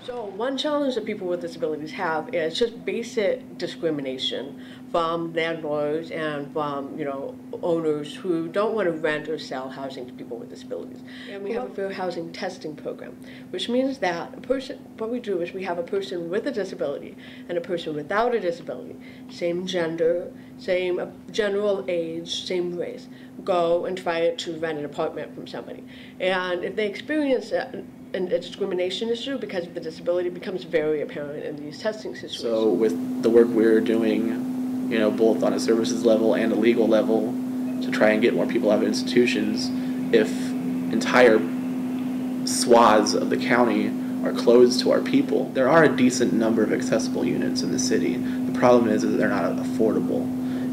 So one challenge that people with disabilities have is just basic discrimination from landlords and from, owners who don't want to rent or sell housing to people with disabilities. And we have a fair housing testing program, which means that what we do is we have a person with a disability and a person without a disability, same gender, same general age, same race, go and try to rent an apartment from somebody. And if they experience a discrimination issue because of the disability, becomes very apparent in these testing situations. So with the work we're doing, both on a services level and a legal level, to try and get more people out of institutions, if entire swaths of the county are closed to our people, there are a decent number of accessible units in the city. The problem is that they're not affordable.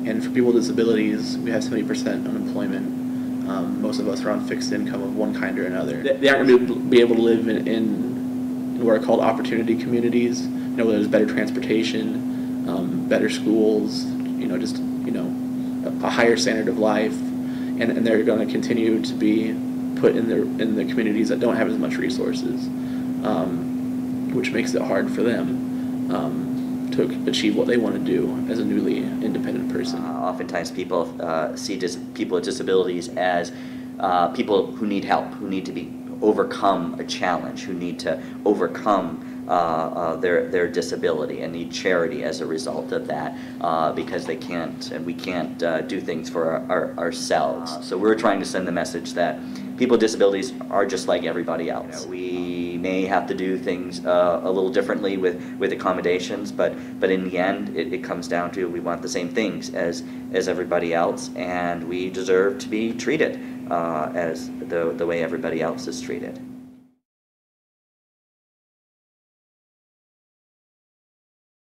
And for people with disabilities, we have 70% unemployment. Most of us are on fixed income of one kind or another. They aren't going to be able to live in what are called opportunity communities, where there's better transportation, better schools, a higher standard of life, and they're going to continue to be put in the communities that don't have as much resources, which makes it hard for them to achieve what they want to do as a newly independent person. Oftentimes people see people with disabilities as people who need help, who need to overcome a challenge, who need to overcome their disability and need charity as a result of that, because they can't and we can't do things for ourselves. So we're trying to send the message that people with disabilities are just like everybody else. We may have to do things a little differently with accommodations, but in the end it comes down to we want the same things as everybody else, and we deserve to be treated as the way everybody else is treated.